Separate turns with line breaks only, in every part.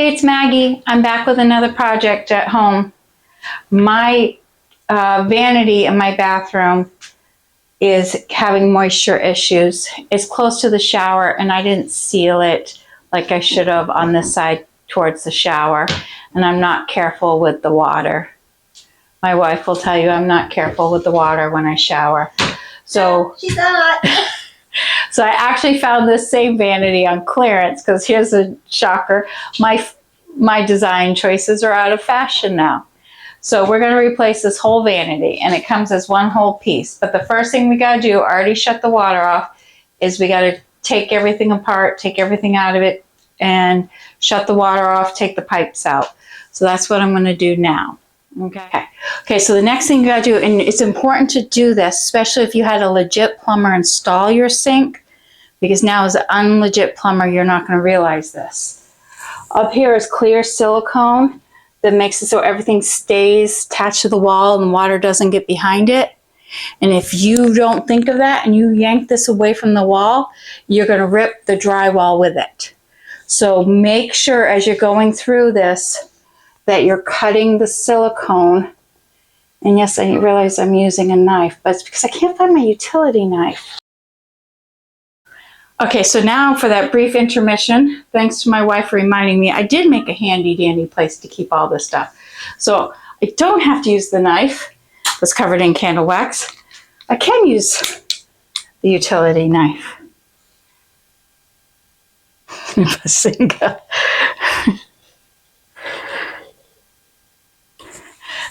Hey, it's Maggie. I'm back with another project at home. My vanity in my bathroom is having moisture issues. It's close to the shower and I didn't seal it like I should have on this side towards the shower, and I'm not careful with the water. My wife will tell you I'm not careful with the water when I shower. So
she's not.
So I actually found this same vanity on clearance, because here's a shocker. My design choices are out of fashion now. So we're going to replace this whole vanity, and it comes as one whole piece. But the first thing we got to do, already shut the water off, is we got to take everything apart, take everything out of it, and shut the water off, take the pipes out. So that's what I'm going to do now. Okay, so the next thing you got to do, and it's important to do this, especially if you had a legit plumber install your sink, because now as an unlegit plumber, you're not going to realize this. Up here is clear silicone that makes it so everything stays attached to the wall and the water doesn't get behind it. And if you don't think of that and you yank this away from the wall, you're going to rip the drywall with it. So make sure as you're going through this that you're cutting the silicone. And yes, I realize I'm using a knife, but it's because I can't find my utility knife. Okay, so now for that brief intermission, thanks to my wife for reminding me, I did make a handy dandy place to keep all this stuff. So I don't have to use the knife that's covered in candle wax. I can use the utility knife.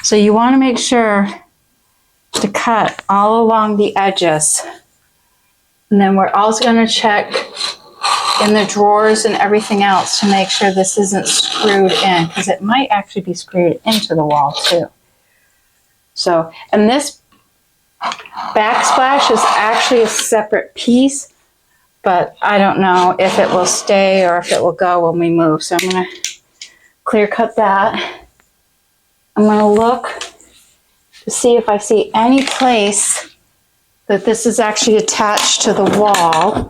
So you want to make sure to cut all along the edges. And then we're also going to check in the drawers and everything else to make sure this isn't screwed in, because it might actually be screwed into the wall too. So, and this backsplash is actually a separate piece, but I don't know if it will stay or if it will go when we move. So I'm going to clear cut that. I'm going to look to see if I see any place that this is actually attached to the wall,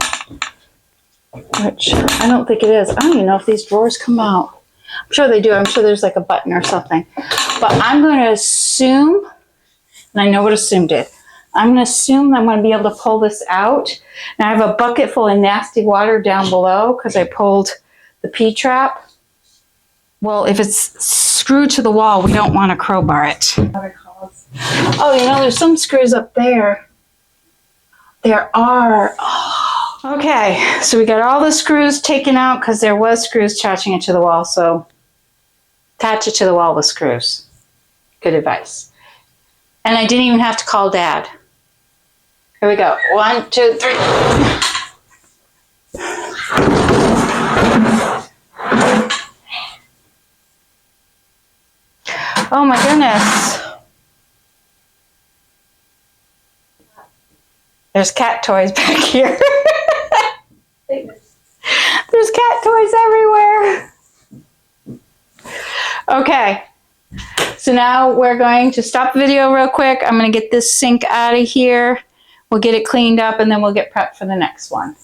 which I don't think it is. I don't even know if these drawers come out. I'm sure they do. I'm sure there's like a button or something. But I'm going to assume, and I know what assume did, I'm going to assume I'm going to be able to pull this out. And I have a bucket full of nasty water down below because I pulled the P-trap. Well, if it's screwed to the wall, we don't want to crowbar it. Oh, you know, there's some screws up there. There are. Oh. Okay, so we got all the screws taken out because there was screws attaching it to the wall. So attach it to the wall with screws. Good advice. And I didn't even have to call Dad. Here we go. 1, 2, 3. Oh my goodness. There's cat toys back here. There's cat toys everywhere. Okay. So now we're going to stop the video real quick. I'm going to get this sink out of here. We'll get it cleaned up and then we'll get prepped for the next one.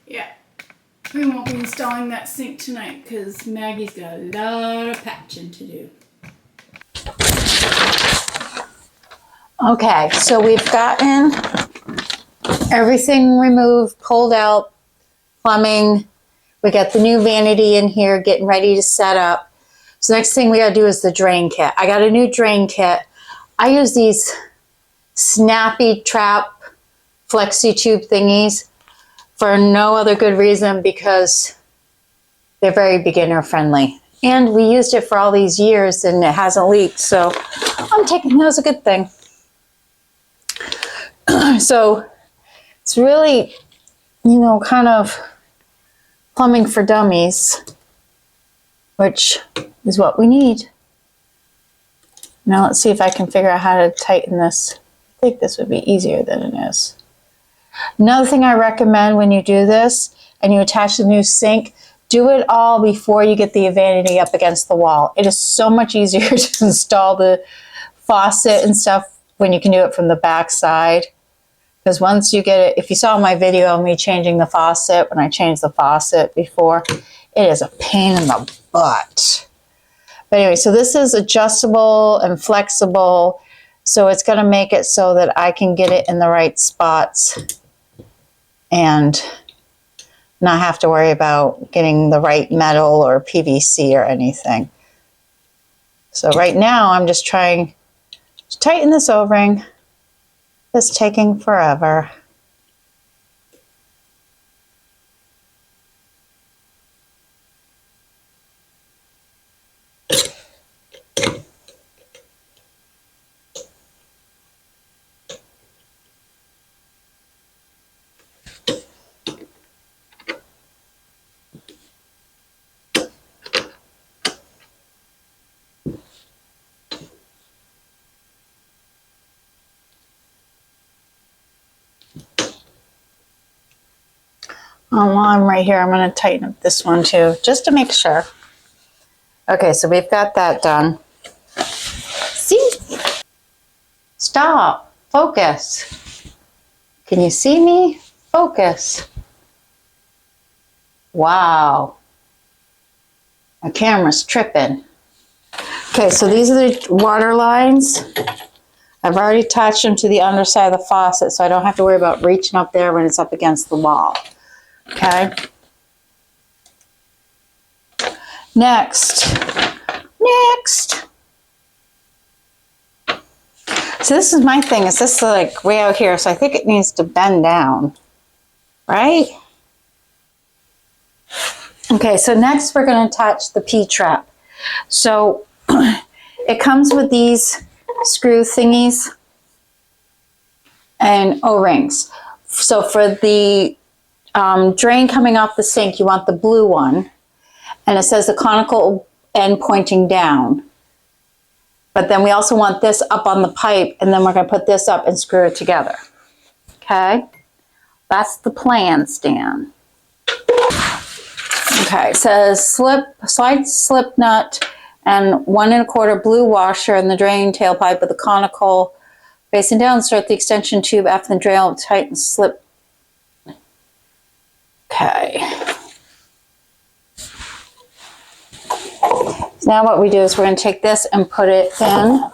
Yeah. We won't be installing that sink tonight because Maggie's got a lot of patching to do. Okay, so we've gotten everything removed, pulled out, plumbing. We got the new vanity in here, getting ready to set up. So next thing we gotta do is the drain kit. I got a new drain kit. I use these snappy trap flexi tube thingies for no other good reason because they're very beginner friendly. And we used it for all these years and it hasn't leaked. So I'm taking that as a good thing. So it's really, you know, kind of plumbing for dummies, which is what we need. Now let's see if I can figure out how to tighten this. I think this would be easier than it is. Another thing I recommend when you do this and you attach the new sink, do it all before you get the vanity up against the wall. It is so much easier to install the faucet and stuff when you can do it from the back side. Because once you get it, if you saw my video of me changing the faucet, when I changed the faucet before, it is a pain in the butt. But anyway, so this is adjustable and flexible. So it's going to make it so that I can get it in the right spots and not have to worry about getting the right metal or PVC or anything. So right now I'm just trying to tighten this O-ring. It's taking forever. While I'm right here, I'm going to tighten up this one too, just to make sure. Okay, so we've got that done. See? Stop. Focus. Can you see me? Focus. Wow. My camera's tripping. Okay, so these are the water lines. I've already attached them to the underside of the faucet, so I don't have to worry about reaching up there when it's up against the wall. Okay. Next. So this is my thing. Is this like way out here? So I think it needs to bend down, right? Okay, so next we're going to attach the P-trap. So it comes with these screw thingies and O-rings. So for the drain coming off the sink, you want the blue one, and it says the conical end pointing down. But then we also want this up on the pipe, and then we're going to put this up and screw it together. Okay, that's the plan, Stan. Okay, it says slide slip nut and 1 1/4 blue washer in the drain tailpipe with the conical facing down. Start the extension tube after the drain, tighten slip. Okay. Now what we do is we're going to take this and put it in,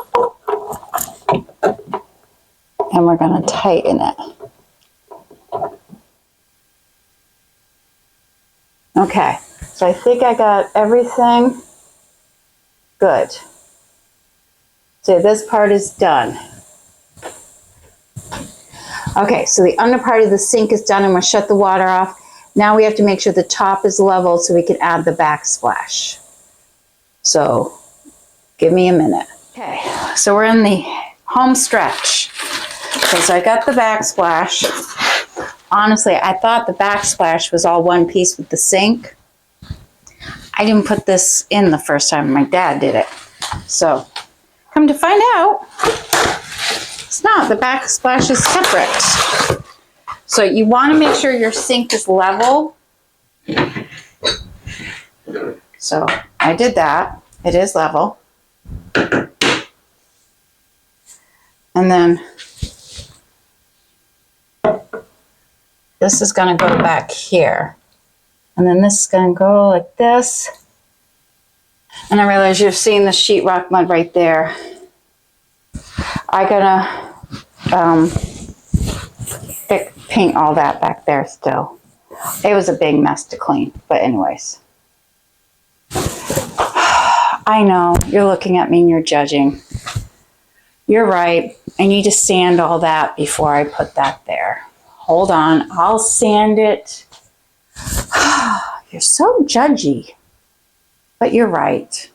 and we're going to tighten it. Okay, so I think I got everything good. So this part is done. Okay, so the under part of the sink is done, and we'll shut the water off. Now we have to make sure the top is level so we can add the backsplash. So give me a minute. Okay, so we're in the home stretch. Okay, so I got the backsplash. Honestly, I thought the backsplash was all one piece with the sink. I didn't put this in the first time. My dad did it. So come to find out, it's not. The backsplash is separate. So you want to make sure your sink is level. So I did that. It is level. And then this is going to go back here. And then this is going to go like this. And I realize you're seeing the sheetrock mud right there. I'm going to paint all that back there still. It was a big mess to clean. But anyways. I know, you're looking at me and you're judging. You're right. I need to sand all that before I put that there. Hold on, I'll sand it. You're so judgy. But you're right.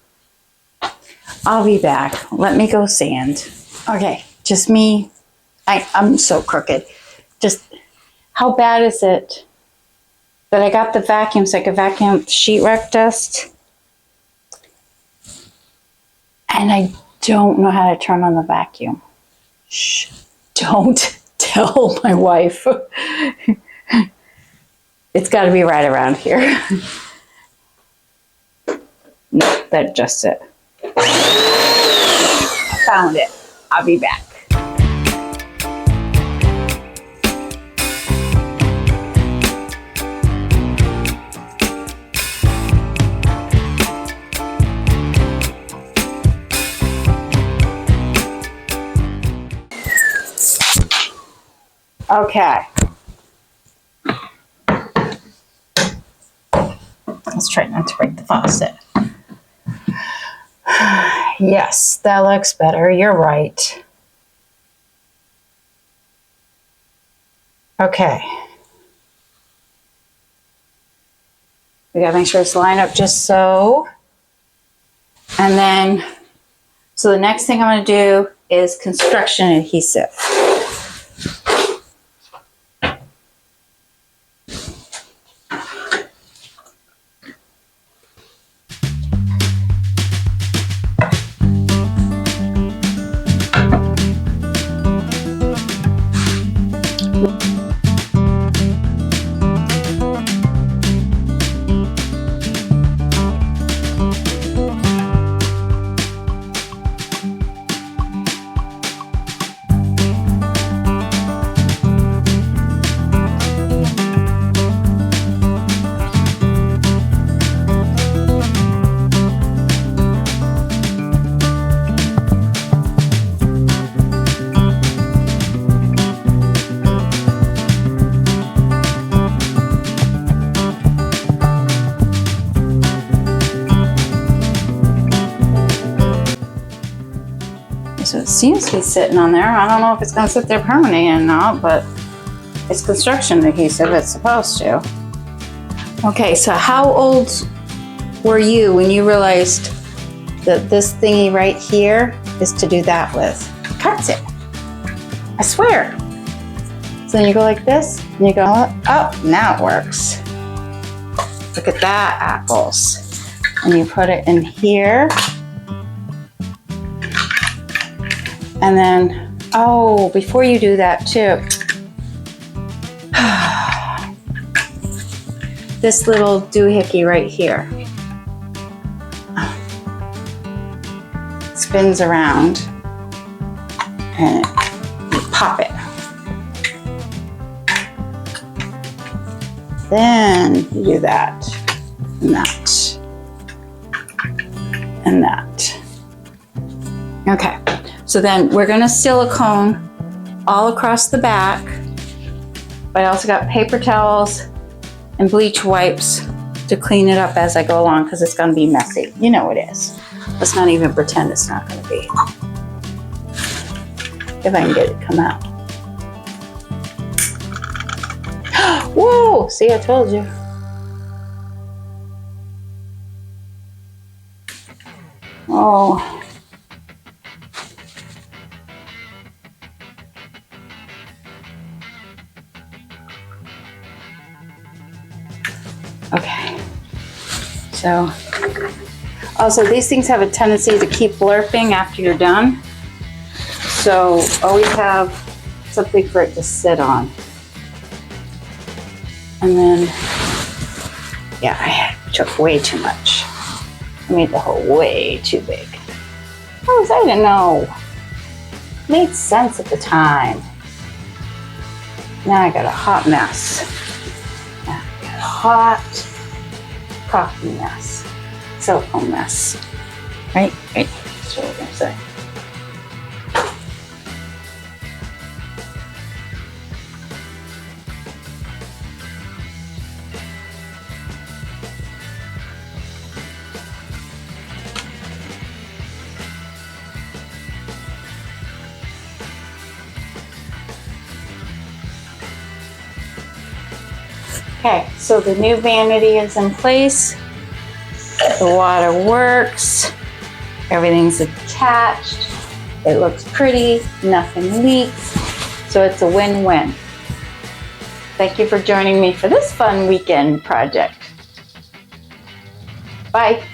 I'll be back. Let me go sand. Okay, just me. I'm so crooked. Just, how bad is it that I got the vacuum so I could vacuum sheetrock dust? And I don't know how to turn on the vacuum. Shh, don't tell my wife. It's got to be right around here. No, that's just it. Found it. I'll be back. Okay. Let's try not to break the faucet. Yes, that looks better. You're right. Okay. We gotta make sure it's lined up just so. And then, so the next thing I'm gonna do is construction adhesive. So it seems to be sitting on there. I don't know if it's going to sit there permanently or not, but it's construction adhesive. It's supposed to. Okay, so how old were you when you realized that this thingy right here is to do that with? It cuts it. I swear. So then you go like this, and you go, oh, now it works. Look at that, apples. And you put it in here. And then, oh, before you do that too, this little doohickey right here spins around and you pop it. Then you do that and that and that. Okay. So then we're gonna silicone all across the back, but I also got paper towels and bleach wipes to clean it up as I go along because it's gonna be messy. You know it is. Let's not even pretend it's not gonna be. If I can get it to come out. Whoa, see, I told you. Oh. Okay, so also these things have a tendency to keep blurping after you're done. So always have something for it to sit on. And then, yeah, I took way too much. I made the hole way too big. How was I to know? Made sense at the time. Now I got a hot mess. Hot coffee mess, silicone mess, right? That's what we're gonna say. Okay, so the new vanity is in place. The water works. Everything's attached. It looks pretty. Nothing leaks. So it's a win-win. Thank you for joining me for this fun weekend project. Bye.